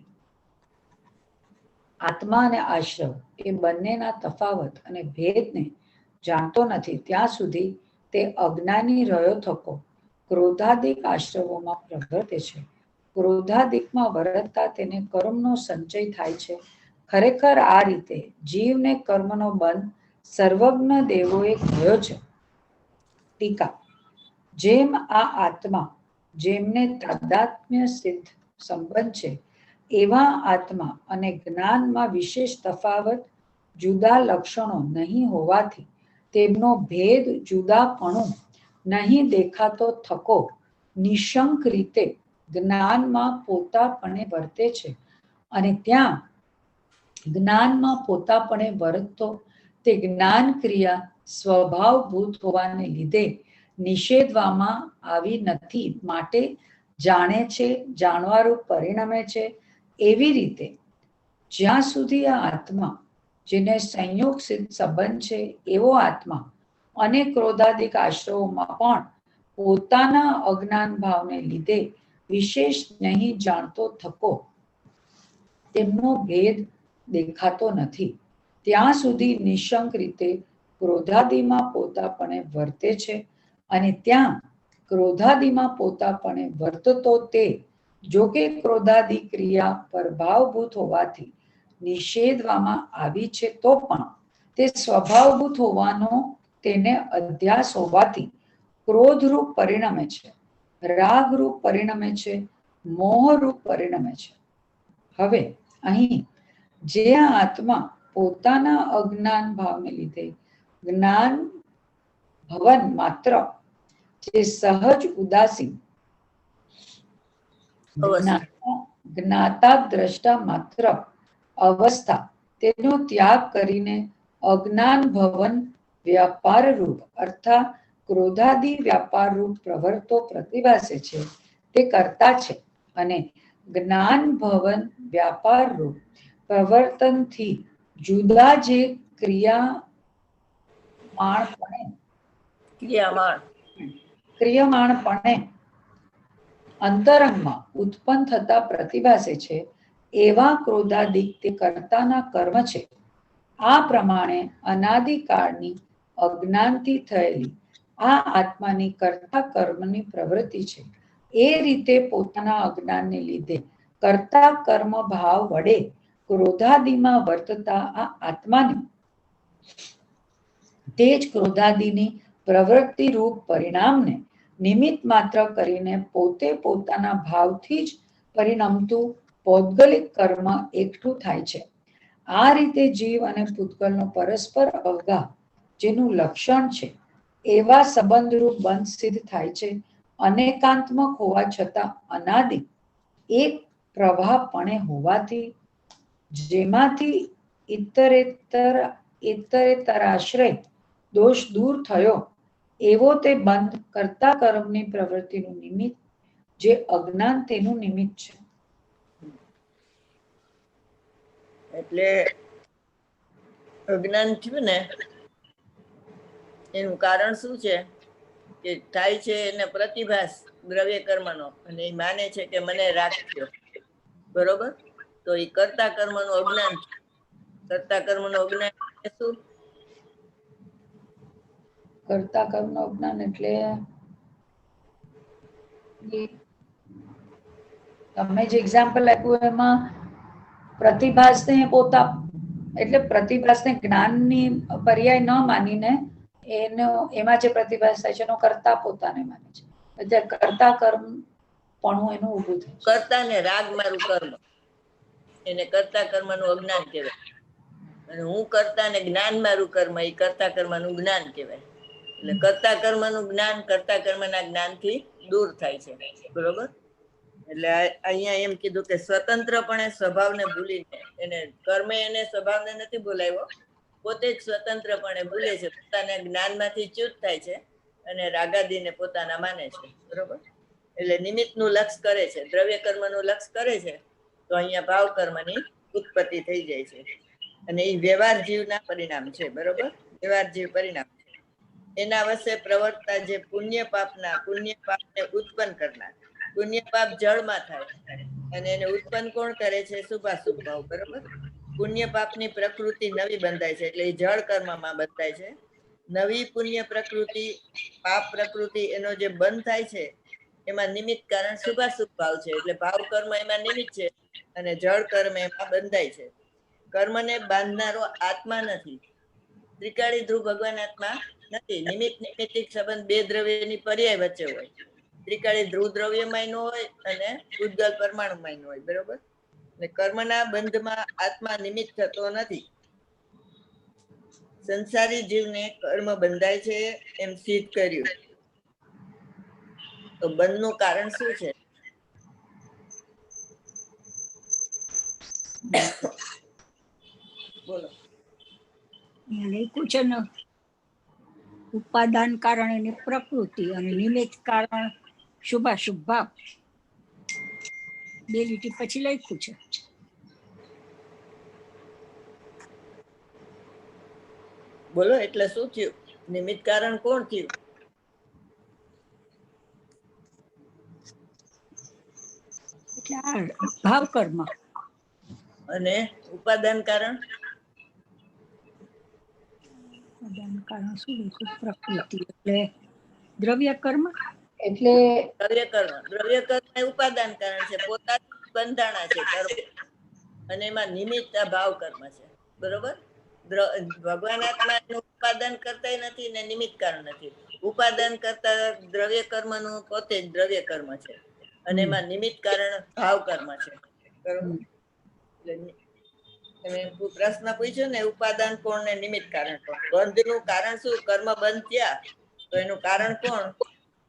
આત્મા અને આશ્રવ એ બંનેના તફાવત અને ભેદને જાણતો નથી ત્યાં સુધી તે અજ્ઞાની રહ્યો થકો ક્રોધાદિક આશ્રવોમાં પ્રવર્તે છે. ક્રોધાદિકમાં વર્તતા તેને કર્મનો સંચય થાય છે. ખરેખર આ રીતે જીવને કર્મનો બંધ સર્વજ્ઞ દેવોએ કહ્યો છે. ટીકા. જેમ આ આત્મા જેમને તાદાત્મ્ય સિદ્ધ સંબંધ છે એવા આત્મા અને જ્ઞાનમાં વિશેષ તફાવત જુદા લક્ષણો નહીં હોવાથી તેમનો ભેદ જુદાપણું નહીં દેખાતો થકો નિશંક રીતે જ્ઞાનમાં પોતાપણે વર્તે છે, અને ત્યાં જ્ઞાનમાં પોતાપણે વર્તતો તે જ્ઞાન ક્રિયા સ્વભાવભૂત હોવાને લીધે નિષેધવામાં આવી નથી, માટે જાણે છે, જાણવારૂપ પરિણમે છે. એવી રીતે જ્યાં સુધી આ આત્મા જેને સંયોગ સિદ્ધ સંબંધ છે એવો આત્મા અને ક્રોધાદિક આશ્રવોમાં પણ પોતાના અજ્ઞાન ભાવને લીધે વિશેષ નહીં જાણતો થકો તેમનો ભેદ દેખાતો નથી ત્યાં સુધી નિશંક રીતે ક્રોધાદિમાં પોતાપણે વર્તે છે, અને ત્યાં ક્રોધાદિમાં પોતાપણે વર્તતો તે જોકે ક્રોધાદિ ક્રિયા પ્રભાવભૂત હોવાથી નિષેધવામાં આવી છે તો પણ તે સ્વભાવભૂત હોવાનો તેને અધ્યાસ હોવાથી ક્રોધરૂપ પરિણમે છે, રાગરૂપ પરિણમે છે, મોહરૂપ પરિણમે છે. હવે અહીં જે આત્મા પોતાના અજ્ઞાન ભાવને લીધે જ્ઞાન ભવન માત્ર જે સહજ ઉદાસીન જ્ઞાતા દ્રષ્ટા માત્ર અવસ્થા તેનો ત્યાગ કરીને અજ્ઞાન ભવન વ્યાપાર રૂપ અર્થાત ક્રોધાદિ વ્યાપાર રૂપ પ્રવર્તો પ્રતિભાસે છે તે કરતા છે, અને જ્ઞાન ભવન વ્યાપાર રૂપ પ્રવર્તનથી જુદા જે ક્રિયમાણપણે અંતરંગમાં ઉત્પન્ન થતા પ્રતિભાસે છે એવા ક્રોધાદિક તે કર્તાના કર્મ છે. આ પ્રમાણે અનાદિકાળની અજ્ઞાનથી થયેલી આ આત્માની કર્તા કર્મની પ્રવૃત્તિ છે. એ રીતે પોતાના અજ્ઞાનને લીધે કર્તા કર્મ ભાવ વડે ક્રોધાદિમાં વર્તતા આ આત્માને તે જ ક્રોધાદિની પ્રવૃત્તિ રૂપ પરિણામને નિમિત્ત માત્ર કરીને પોતે પોતાના ભાવથી જ પરિણમતું પૌદ્ગલિક કર્મ એકઠું થાય છે. આ રીતે જીવ અને પૂતગલનો પરસ્પર અવગાહ જેનું લક્ષણ છે એવા સંબંધરૂપ બંધ સિદ્ધ થાય છે, અનેકાંતમક હોવા છતાં અનાદિ એક પ્રવાહપણે હોવાથી જેમાંથી ઇતરેતરાશ્રય દોષ દૂર થયો એવો તે બંધ કરતા કર્મની પ્રવૃત્તિનું નિમિત્ત જે અજ્ઞાન તેનું નિમિત્ત છે. એટલે અજ્ઞાન થયું ને એનું કારણ શું છે કે થાય છે એને પ્રતિભાસ દ્રવ્ય કર્મનો, અને એ માને છે કે મને રાગ થયો, બરોબર? તો એ કરતા કર્મનું અજ્ઞાન છે. કરતા કર્મનું અજ્ઞાન એટલે શું? કરતા કર્મનું અજ્ઞાન એટલે તમે જે એક્ઝામ્પલ આપ્યું એમાં પ્રતિભાસને પોતા એટલે પ્રતિભાસને જ્ઞાનની પર્યાય ન માનીને એમાં જે પ્રતિભાસ થાય છે એનો કરતા પોતાને માને છે. એટલે કરતા કર્મ પણ એનું ઊભું થાય છે. કરતા ને રાગ મારું કર્મ, એને કરતા કર્મનું અજ્ઞાન કહેવાય. અને હું કરતા ને જ્ઞાન મારું કર્મ, એ કરતા કર્મનું જ્ઞાન કહેવાય. એટલે કરતા કર્મનું જ્ઞાન કરતા કર્મના જ્ઞાનથી દૂર થાય છે, બરોબર? એટલે અહીંયા એમ કીધું કે સ્વતંત્રપણે સ્વભાવને ભૂલીને, એને કર્મે એને સ્વભાવને નથી ભૂલાવ્યો, પોતે જ સ્વતંત્રપણે ભૂલે છે, પોતાના જ્ઞાનમાંથી ચ્યુત થાય છે અને રાગાદીને પોતાના માને છે, બરોબર? એટલે નિમિત્તનું લક્ષ કરે છે, દ્રવ્ય કર્મનું લક્ષ કરે છે, તો અહીંયા ભાવ કર્મની ઉત્પત્તિ થઈ જાય છે. અને એ વ્યવહાર જીવના પરિણામ છે, બરોબર? વ્યવહાર જીવ પરિણામ છે. એના વચ્ચે પ્રવર્તતા જે પુણ્ય પાપને ઉત્પન્ન કરનાર, પુણ્ય પાપ જળમાં થાય અને એને ઉત્પન્ન કોણ કરે છે? શુભાશુભ ભાવ, બરોબર? પુણ્ય પાપની પ્રકૃતિ નવી બંધાય છે, એટલે એ જળ કર્મમાં બંધાય છે. નવી પુણ્ય પ્રકૃતિ, પાપ પ્રકૃતિ એનો જે બંધ થાય છે એમાં નિમિત્ત કારણ શુભાશુભ ભાવ છે. એટલે ભાવ કર્મ એમાં નિમિત્ત છે અને જળ કર્મ એમાં બંધાય છે. કર્મને બાંધનારો આત્મા નથી. ત્રિકાળી ધ્રુવ ભગવાન આત્મા નથી. નિમિત્ત નિમિત્તિક સંબંધ બે દ્રવ્યની પર્યાય વચ્ચે હોય. ત્રિકાળી ધ્રુવ દ્રવ્યમાં નો હોય અને ઉદ્ગલ પરમાણુમાં નો હોય, બરોબર? એટલે કર્મના બંધમાં આત્મા નિમિત્ત થતો નથી. સંસારી જીવને કર્મ બંધાય છે એમ સિદ્ધ કર્યું. તો બંધનું કારણ શું છે? બોલો. લખ્યું છે ને, ઉપાદાન કારણ એની પ્રકૃતિ અને નિમિત્ત કારણ શુભાશુભ ભાવ. બે લીટી પછી લખ્યું છે. બોલો, એટલે શું થયું? નિમિત્ત કારણ કોણ થયું? એટલે આ ભાવ કર્મ. અને ઉપાદાન કારણ? ઉપાદાન કારણ શું લખ્યું? પ્રકૃતિ એટલે દ્રવ્ય કર્મ. એટલે દ્રવ્ય કર્મ એ ઉપાદાન કારણ છે, પોતાથી બંધાણા છે કર્મ, અને એમાં નિમિત્ત ભાવ કર્મ છે, બરોબર? ભગવાન આત્મા એનું ઉપાદાન કરતા નથી ને નિમિત્ત કારણ નથી. ઉપાદાન કરતા દ્રવ્ય કર્મનું પોતે જ દ્રવ્ય કર્મ છે અને એમાં નિમિત્ત કારણ ભાવ કર્મ છે, બરોબર? તમે પ્રશ્ન પૂછ્યો ને, ઉપાદાન કોણ ને નિમિત્ત કારણ કોણ? બંધનું કારણ શું? કર્મ બંધ થયા તો એનું કારણ કોણ?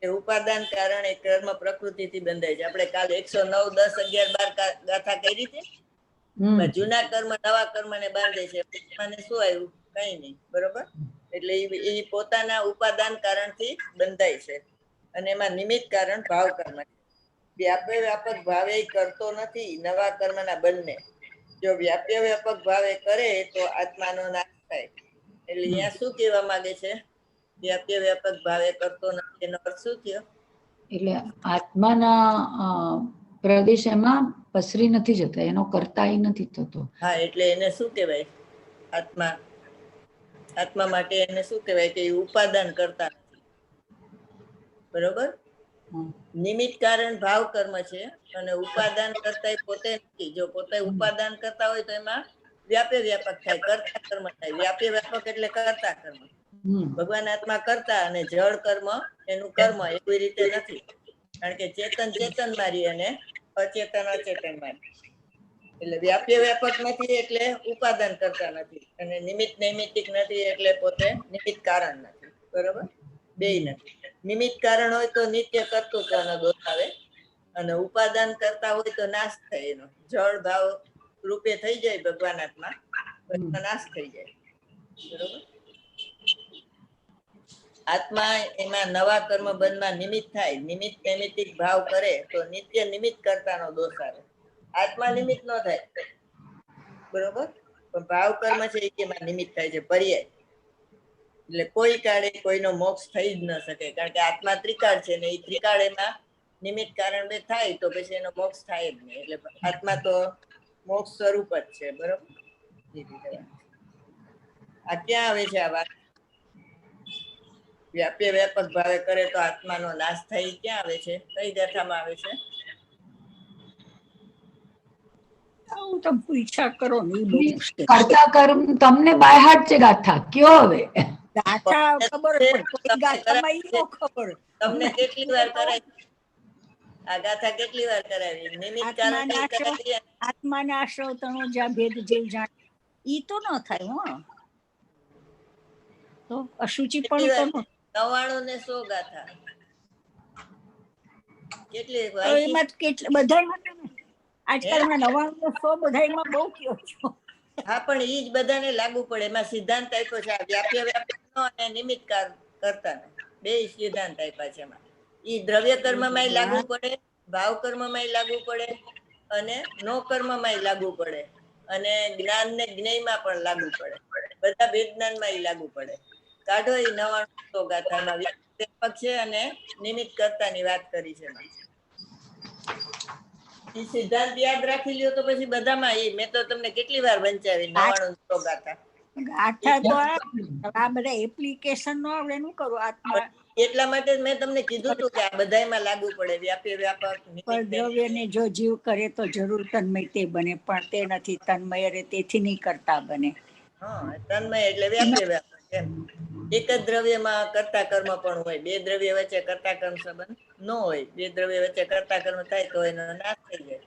કે ઉપાદાન કારણ એ કર્મ પ્રકૃતિથી બંધાય છે. આપણે કાલે 109, 10, 11, 12 ગાથા કરી હતી. જૂના કર્મ નવા કર્મને બાંધે છે. મને શું આવ્યું? કઈ નહીં, બરોબર? એટલે એ પોતાના ઉપાદાન કારણથી બંધાય છે અને એમાં નિમિત્ત કારણ ભાવ કર્મ છે. વ્યાપક ભાવે કરતો નથી નવા કર્મના બંને. જો વ્યાપક ભાવે કરે તો આત્માનો નાશ થાય. એટલે અહીંયા શું કહેવા માંગે છે? વ્યાપક ભાવે કરતો નથી, એનો અર્થ શું થયો? એટલે આત્માના પ્રદેશ એમાં પસરી નથી જતા, એનો કરતા નથી થતો. હા, એટલે એને શું કહેવાય? આત્મા માટે એને શું કહેવાય? કે ઉપાદાન કરતા નથી, બરોબર? નિમિત્ત કારણ ભાવ કર્મ છે અને ઉપાદાન કરતા પોતે નથી. જો પોતે ઉપાદાન કરતા હોય તો એમાં વ્યાપક થાય, કરતા કર્મ થાય. વ્યાપક એટલે કરતા કર્મ. ભગવાન આત્મા કરતા અને જળ કર્મ એનું કર્મ એવી રીતે નથી. કારણ કે ચેતન મારી અને અચેતન મારી. એટલે વ્યાપક નથી એટલે ઉપાદાન કરતા નથી, અને નિમિત્તિક નથી એટલે પોતે નિમિત્ત કારણ નથી, બરોબર? બે નથી. નિમિત્ત કારણ હોય તો નિત્ય કર્તૃત્વનો દોષ આવે, અને ઉપાદાન કરતા હોય તો નાશ થાય એનો. જળ ભાવ રૂપે થઈ જાય ભગવાન આત્મા, એનો નાશ થઈ જાય. બરોબર. આત્મા એમાં નવા કર્મ બંધમાં નિમિત્ત થાય, નિમિત્ત નૈમિત્તિક ભાવ કરે તો નિત્ય નિમિત્ત કરતાનો દોષ આવે. આત્મા નિમિત્ત ન થાય, બરોબર, પણ ભાવ કર્મ છે એ એમાં નિમિત્ત થાય છે, પર્યાય. એટલે કોઈ કાળે કોઈનો મોક્ષ થઈ જ ન શકે, કારણ કે આત્મા ત્રિકાળ છે ને એ ત્રિકાળ એમાં નિમિત્ત કારણ બે થાય તો પછી એનો મોક્ષ થાય જ નહીં. એટલે આત્મા તો મોક્ષ સ્વરૂપ જ છે. બરોબર. એ રીતે વાત. આ ક્યાં આવે છે આ વાત? વ્યાપ્ય વ્યાપક ભાવે કરે તો આત્માનો નાશ થાય, ક્યાં આવે છે? કઈ ગાથામાં આવે છે? આવું તમે પૂછા કરો ને, એ બહુ મુશ્કેલ છે. કરતા કર્મ તમને બાય હાર્ટ છે ગાથા કયો હવે? ગાથા ખબર પડે, કોઈ ગાથામાં ઈ નો ખબર. તમને કેટલી વાર કરાય આ ગાથા? કેટલી વાર કરાવી? નિમિત્ત કારણ કરાવી. આત્માને આશ્રવ તણો જ્યાં ભેદ જેવ જાણ, ઈ તો ન થાય. હો તો અશુચિ પણ 99 ને 100 ગાથા કેટલી એમાં કેટલા બધા આજકાલ 99 ને 100 બધામાં બહુ કયો છો. હા, પણ ઈ જ બધાને લાગુ પડે. એમાં સિદ્ધાંત આપ્યો છે વ્યાપ્ય વ્યાપકનો અને નિમિત્ત કરતાનો, બે સિદ્ધાંત આપ્યા છે એમાં. ઈ દ્રવ્ય કર્મમાંય લાગુ પડે, ભાવ કર્મમાંય લાગુ પડે, અને નો કર્મમાંય લાગુ પડે, અને જ્ઞાન ને જ્ઞેયમાં પણ લાગુ પડે. બધા ભેદ જ્ઞાનમાં લાગુ પડે. કાઢો એ 99 ગાથામાં વ્યાપક છે અને નિમિત્ત કર્તાની વાત કરી છે એમાં. ઈ સિદ્ધાંત યાદ રાખી લ્યો તો પછી બધામાં એ મેં તો તમને કેટલી વાર વંચાવી 99 ગાથા. ગાથા તો આ બધા એપ્લિકેશન નો આવડે નું કરો આત્મા. એટલા માટે મેં તમને કીધું હતું કે આ બધામાં લાગુ પડે, વ્યાપ્ય વ્યાપક. પર દ્રવ્યને જો જીવ કરે તો જરૂર તન્મય તે બને, પણ તે નથી તન્મય રે તેથી નહીં કરતા બને. હા, તન્મય એટલે વ્યાપ્ય વ્યાપક એમ. એક જ દ્રવ્યમાં કર્તા કર્મ પણ હોય, બે દ્રવ્ય વચ્ચે કર્તા કર્મ સંબંધ ન હોય. બે દ્રવ્ય વચ્ચે કર્તા કર્મ થાય તો એનો નાશ થઈ જાય.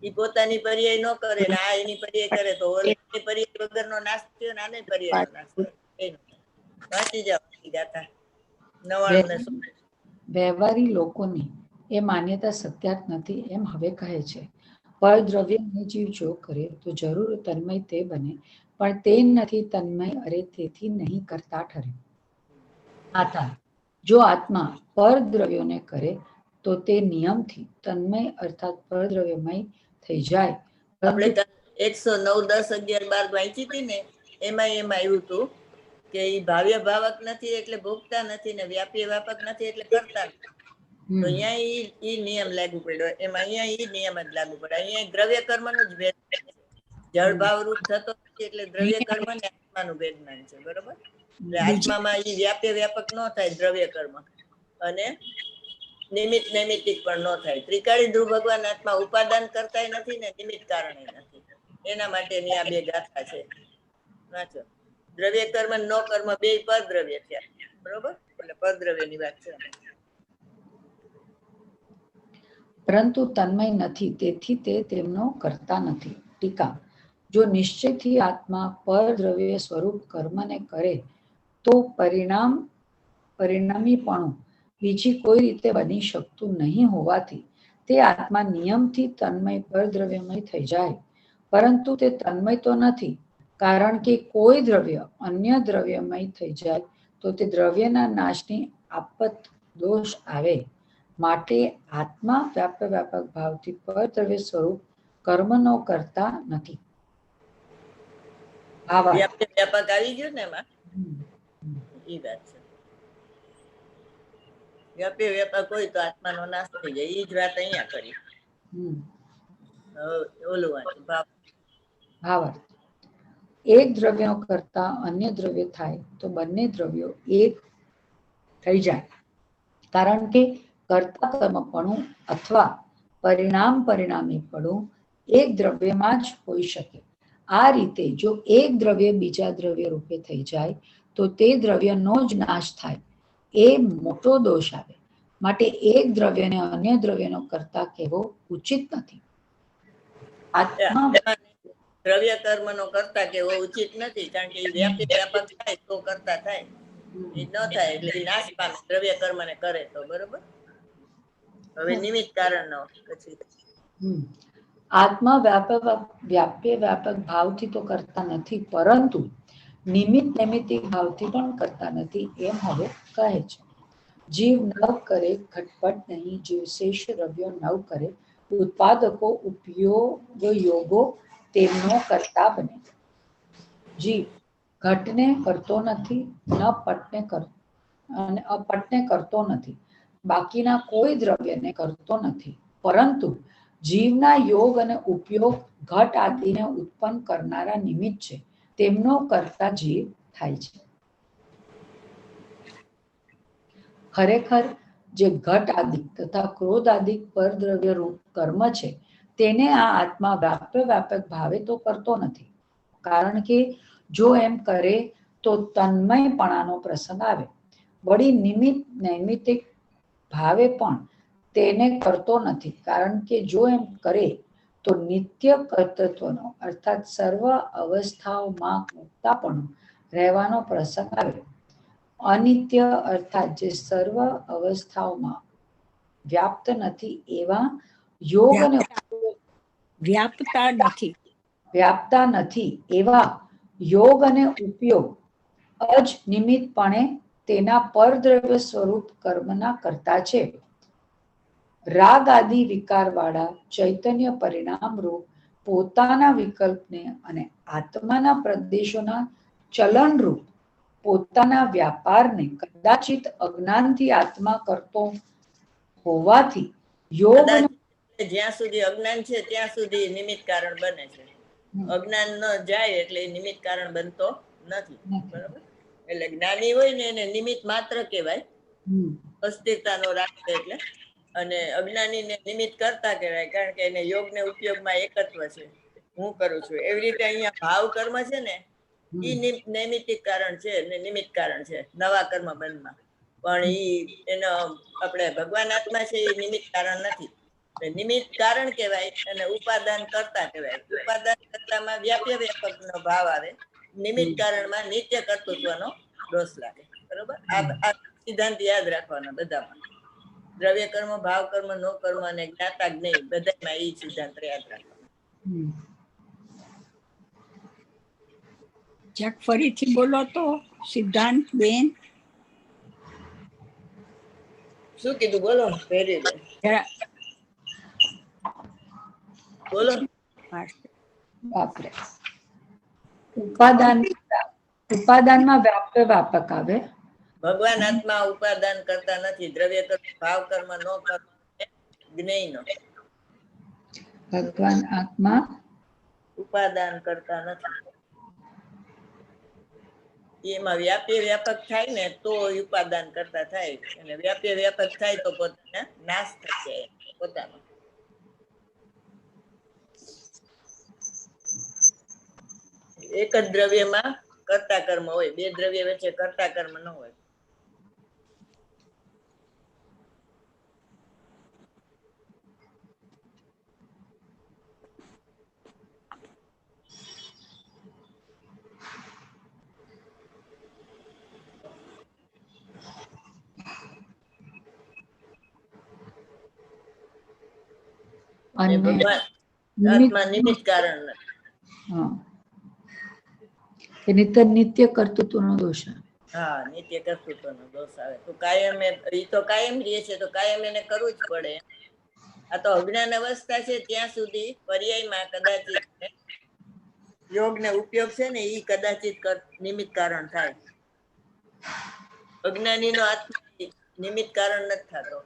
ઈ પોતાની પર્યાય ન કરે ને આ એની પર્યાય કરે તો ઓલી પર્યાય વગરનો નાશ થયો ને આને પર્યાયનો નાશ થયો. વાંચી જાઓ ગાથા 99 ને 100. વ્યવહારી લોકોની એ માન્યતા સત્યાર્થ નથી એમ હવે કહે છે. પરદ્રવ્યને જીવ જો કરે તો જરૂર તન્મય તે બને, પણ તે નથી તન્મય અરે તેથી નહીં કરતા ઠરે. આતા જો આત્મા પરદ્રવ્યોને કરે તો તે નિયમથી તન્મય અર્થાત પરદ્રવ્યમય થઈ જાય. આપણે 109, 10, 11, 12 વાંચી હતી ને, એમાં આવ્યું હતું કે ઈ ભાવ્ય ભાવક નથી એટલે ભોગતા નથી, ને વ્યાપ્ય વ્યાપક નથી એટલે કરતા નથી. તો અહીંયા ઈ નિયમ લાગુ પડ્યો. એમાં અહીંયા ઈ નિયમ જ લાગુ પડે. અહીંયા દ્રવ્ય કર્મનો જ ભેદ છે. જળ ભાવ રૂપ થતો નથી એટલે દ્રવ્ય કર્મ ને આત્માનું ભેદમાન છે. બરોબર. એટલે આત્મામાં ઈ વ્યાપ્ય વ્યાપક ન થાય દ્રવ્ય કર્મ, અને નિમિત્ત નૈમિત્તિક પણ ન થાય. ત્રિકાળી ધ્રુવ ભગવાન આત્મા ઉપાદાન કરતા નથી ને નિમિત્ત કારણે નથી. એના માટેની આ બે ગાથા છે. વાંચો. દ્રવ્ય કર્મ નો કર્મ બે પરદ્રવ્ય થયા. બરોબર. એટલે પરદ્રવ્યની વાત છે. પરંતુ તન્મય નથી તેથી તે તેમનો કરતા નથી. ટીકા. જો નિશ્ચયથી આત્મા પરદ્રવ્ય સ્વરૂપ કર્મને કરે તો પરિણામીપણું બીજી કોઈ રીતે બની શકતું નહીં હોવાથી તે આત્મા નિયમથી તન્મય પરદ્રવ્યમય થઈ જાય. પરંતુ તે તન્મય તો નથી, કારણ કે કોઈ દ્રવ્ય અન્ય દ્રવ્યમય થઈ જાય તો તે દ્રવ્યના નાશની આપત દોષ આવે. માટે આત્મા વ્યાપ્ય વ્યાપક ભાવથી પરદ્રવ્ય સ્વરૂપ કર્મનો કરતા નથી. વ્યાપ્ય વ્યાપક આવી ગયું ને એમાં, એ વાત છે. વ્યાપ્ય વ્યાપક હોય તો આત્માનો નાશ થઈ જાય. એ જ વાત અહીંયા કરી. ઓલું વાંચું ભાવાર્થ. એક દ્રવ્યનો કરતા અન્ય દ્રવ્ય થાય તો બંને દ્રવ્યો એક થઈ જાય, કારણ કે કર્તા કર્મપણું અથવા પરિણામીપણું એક દ્રવ્યમાં જ હોઈ શકે. આ રીતે જો એક દ્રવ્ય બીજા દ્રવ્ય રૂપે થઈ જાય તો તે દ્રવ્યનો જ નાશ થાય. એ મોટો દોષ આવે. માટે એક દ્રવ્યને અન્ય દ્રવ્યનો કરતા કહેવો ઉચિત નથી. દ્રવ્ય કર્મનો કરતા કહેવો ઉચિત નથી, કારણ કે વ્યાપ્ય વ્યાપક થાય તો કરતા થાય. એ ન થાય એટલે એ નાશ પામે દ્રવ્ય કર્મને કરે તો. બરોબર. હવે નિમિત્ત કારણ નો પછી આત્મા વ્યાપ્ય વ્યાપક ભાવથી તો કરતા નથી, પરંતુ નિમિત્ત નૈમિત્તિક ભાવથી પણ કરતા નથી એમ હવે કહે છે. જીવ નવ કરે ઘટપટ નહીં, જીવ શેષ દ્રવ્યો નવ કરે, ઉત્પાદકો ઉપયોગ યોગો તેમનો કરતા બને. જીવ ઘટને કરતો નથી, ન પટને કરતો અને અપટને કરતો નથી, બાકીના કોઈ દ્રવ્યને કરતો નથી, પરંતુ જીવના યોગ અને ઉપયોગ ઘટ આદિને ઉત્પન્ન કરનારા નિમિત્ત છે, તેમનો કરતા જીવ થાય છે. ખરેખર જે ઘટ આદિ તથા ક્રોધ આદિ પરદ્રવ્ય રૂપ કર્મ છે, તેને આ આત્મા વ્યાપક ભાવે તો કરતો નથી, કારણ કે જો એમ કરે તો તન્મયપણાનો પ્રસંગ આવે. વળી નિમિત્ત નૈમિત્તિક ભાવે પણ તેને કરતો નથી, કારણ કે જો એમ કરે તો નિત્ય કર્તૃત્વનો અર્થાત સર્વ અવસ્થાઓમાં મુક્તાપણું રહેવાનો પ્રસંગ આવે. અનિત્ય અર્થાત જે સર્વ અવસ્થાઓમાં વ્યાપ્ત નથી એવા યોગ અને વ્યાપતા નથી વ્યાપતા નથી એવા યોગ અને ઉપયોગ અજ નિમિત્તપણે તેના પરદ્રવ્ય સ્વરૂપ કર્મના કરતા છે. રાગ આદિ વિકારવાળા ચૈતન્ય પરિણામ રૂપ પોતાના વિકલ્પને અને આત્માના પ્રદેશોના ચલનરૂપ પોતાના વ્યાપારને કદાચિત અજ્ઞાનથી આત્મા કરતો હોવાથી યોગ અને જ્યાં સુધી અજ્ઞાન છે ત્યાં સુધી નિમિત્ત કારણ બને છે. અજ્ઞાન ન જાય એટલે નિમિત્ત કારણ બનતો નથી. બરોબર. એટલે જ્ઞાની હોય ને એને નિમિત્ત માત્ર કહેવાય, અસ્થિરતાનો રાખે એટલે. અને અજ્ઞાનીને નિમિત્ત કરતા કહેવાય, કારણ કે એને યોગ ને ઉપયોગમાં એકત્વ છે, હું કરું છું. એવી રીતે અહીંયા ભાવ કર્મ છે ને એ નૈમિત્તિક કારણ છે ને નિમિત્ત કારણ છે નવા કર્મ બંધમાં. પણ એનો આપણે ભગવાન આત્મા છે એ નિમિત્ત કારણ નથી. નિમિત્ત કારણ કહેવાય અને ઉપાદાન કરતા કહેવાય. ઉપાદાન કરતામાં વ્યાપ્ય વ્યાપક નો ભાવ આવે, નિમિત્ત કારણમાં નિત્ય કર્તૃત્વનો દોષ લાગે. બરોબર. આ સિદ્ધાંત યાદ રાખવાના બધામાં. દ્રવ્ય કર્મ, ભાવ કર્મ, નો કર્મ અને જ્ઞાતા જ્ઞેય બધામાં એ સિદ્ધાંત યાદ રાખવાનો. જરાક ફરીથી બોલો તો સિદ્ધાંત બેન. શું કીધું બોલો ફેરી દે. બોલો. બાપરે. ઉપાદાનમાં વ્યાપ્ય વ્યાપક આવે. ભગવાન આત્મા ઉપાદાન કરતા નથી. દ્રવ્ય કર્મ, ભાવ કર્મ, નો કર્મ, જ્ઞેય નો. ભગવાન આત્મા ઉપાદાન કરતા નથી. એમાં વ્યાપ્ય વ્યાપક થાય ને તો ઉપાદાન કરતા થાય, અને વ્યાપ્ય વ્યાપક થાય તો પોતાને નાશ થઈ જાય પોતાનો. એક જ દ્રવ્યમાં કર્તા કર્મ હોય, બે દ્રવ્ય વચ્ચે કર્તા કર્મ ન હોય. અને ભગવાન આત્મા નિમિત્ત કારણ નથી. નિત્ય કર્તૃત્વનો દોષ આવે. હા, નિત્ય કર્તૃત્વનો દોષ આવે તો કાયમ એ તો કાયમ રહે છે, તો કાયમ એને કરવું જ પડે. આ તો અજ્ઞાન અવસ્થા છે ત્યાં સુધી પર્યાયમાં કદાચિત યોગ ને ઉપયોગ છે ને એ કદાચિત નિમિત્ત કારણ થાય. અજ્ઞાનીનો આત્મા નિમિત્ત કારણ નથી થતો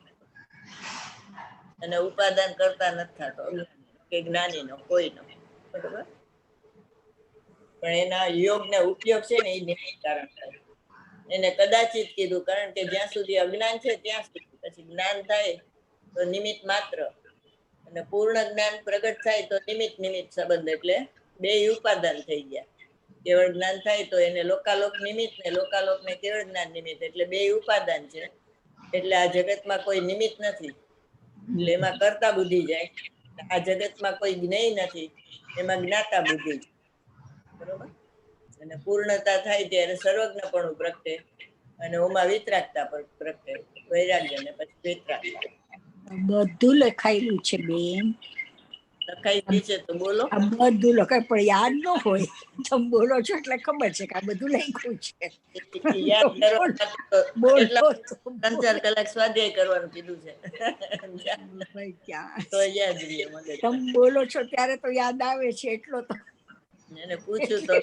અને ઉપાદાન કરતા નથી થતો કે જ્ઞાનીનો કોઈનો. બરોબર. પણ એના યોગ ને ઉપયોગ છે ને એ નિમિત્ત કારણ થાય. એને કદાચિત કીધું, કારણ કે જ્યાં સુધી અજ્ઞાન છે ત્યાં સુધી, પછી જ્ઞાન થાય તો નિમિત્ત માત્ર, અને પૂર્ણ જ્ઞાન પ્રગટ થાય તો નિમિત્ત નિમિત્ત સંબંધ, એટલે બે ઉપાદાન થઈ ગયા. કેવળ જ્ઞાન થાય તો એને લોકાલોક નિમિત્ત ને લોકાલોક ને કેવળ જ્ઞાન નિમિત્ત, એટલે બે ઉપાદાન છે. એટલે આ જગતમાં કોઈ નિમિત્ત નથી, એટલે એમાં કર્તા બુદ્ધિ જાય. આ જગતમાં કોઈ જ્ઞેય નથી, એમાં જ્ઞાતા બુદ્ધિ જાય. બરોબર. અને પૂર્ણતા થાય ત્યારે સર્વજ્ઞપણું પ્રગટે, અને ઓમાં વિતરાગતા પર પ્રગટે, વૈરાગ્ય ને પછી વિતરાગતા. બધું લખાયેલું છે બેન, લખાઈ ગઈ છે તો બોલો. આ બધું લખાય પણ યાદ ન હોય. તમે બોલો છો એટલે ખબર છે કે આ બધું લખ્યું છે. યાદ કરવા માટે તો બોલો કેટલા તો 3-4 કલાક સ્વાધ્યાય કરવાનું કીધું છે. ભાઈ ક્યાં તો યાદ રહે મગજ. તમે બોલો છો ત્યારે તો યાદ આવે છે એટલો તો, એને પૂછ્યું તો ન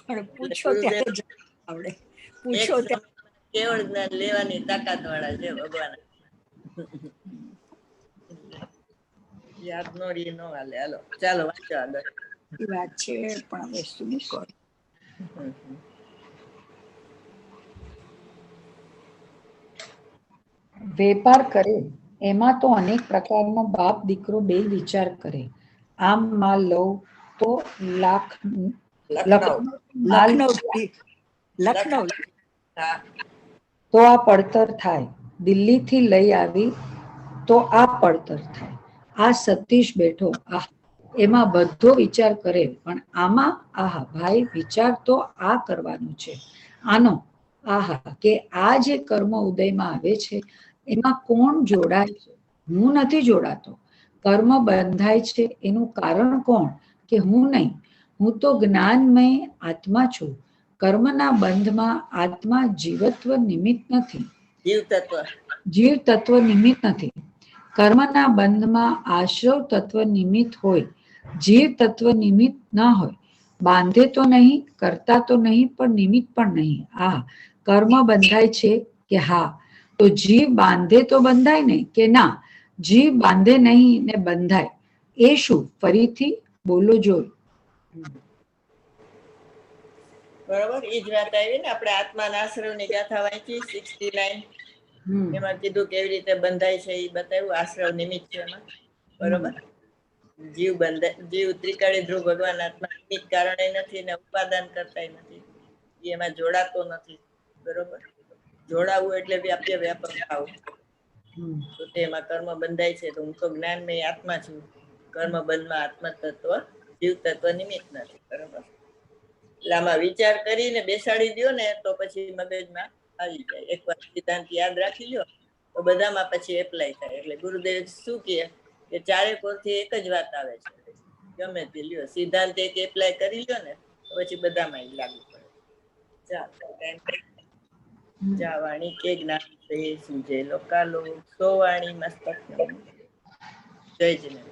પણ પૂછો ગુરુદેવ ત્યારે જ આવડે, એક પૂછો ત્યારે. સમયમાં કેવળ જ્ઞાન લેવાની તાકાત વાળા છે ભગવાન. યાદ નો રહી નો હાલે. હાલો ચાલો વાંચો આગળ. એ વાત છે પણ હવે શું કરું. વેપાર કરે એમાં તો અનેક પ્રકારનો બાપ દીકરો બે વિચાર કરે. આમ માલ લઉં તો લાખ લખનઉ. માલ લખનઉ લખનઉ હા તો આ પડતર થાય. દિલ્હીથી લઈ આવી તો આ પડતર થાય. આ સતીશ બેઠો આહ એમાં બધો વિચાર કરે, પણ આમાં આહા ભાઈ વિચાર તો આ કરવાનું છે. આનો આહા કે આ જે કર્મ ઉદયમાં આવે છે એમાં કોણ જોડાય છે? હું નથી જોડાતો. કર્મ બંધાય છે એનું કારણ કોણ? કે હું નહીં. હું તો જ્ઞાનમય આત્મા છું. કર્મના બંધમાં આત્મા જીવત્વ નિમિત્ત નથી. જીવ તત્વ. જીવ તત્વ નિમિત્ત નથી. કર્મના બંધમાં આશ્રવ તત્વ નિમિત્ત હોય, જીવ તત્વ નિમિત્ત ન હોય. બાંધે તો નહીં, કરતા તો નહીં, પણ નિમિત્ત પણ નહીં. આ કર્મ બંધાય છે કે હા, તો જીવ બાંધે તો બંધાય ને કે ના? જીવ બાંધે નહીં ને બંધાય. એ શું? ફરીથી બોલો જોઈ. બરોબર, ઈ જ વાત આવી ને. આપણે આત્માના આશ્રવની ગાથા વાંચી 69. એમાં કીધું કેવી રીતે બંધાય છે એ બતાવ્યું. આશ્રવ નિમિત્ત છે એમાં. બરોબર. જીવ બંધાય, જીવ ત્રિકાળી ધ્રુવ ભગવાન આત્મા નિમિત્ત કારણે નથી ને ઉપાદાન કરતા નથી. એ એમાં જોડાતો નથી. બરોબર. જોડાવું એટલે વ્યાપ્ય વ્યાપક ભાવ. તો તેમાં કર્મ બંધાય છે. તો હું તો જ્ઞાનમય આત્મા છું. કર્મ બંધમાં આત્મા તત્વ જીવ તત્વ નિમિત્ત નથી. બરોબર. એટલે આમાં વિચાર કરીને બેસાડી દો ને તો પછી મગજમાં આવી જાય. એકવાર સિદ્ધાંત યાદ રાખી લ્યો તો બધામાં પછી એપ્લાય થાય. એટલે ગુરુદેવ શું કહે કે ચારે કોરથી એક જ વાત આવે છે. ગમે તે લ્યો સિદ્ધાંત એક એપ્લાય કરી લ્યો ને તો પછી બધામાં લાગુ પડે. જા વાણી કે જ્ઞાન છે સુજે લોકાલો સો વાણી મસ્તક જય જને.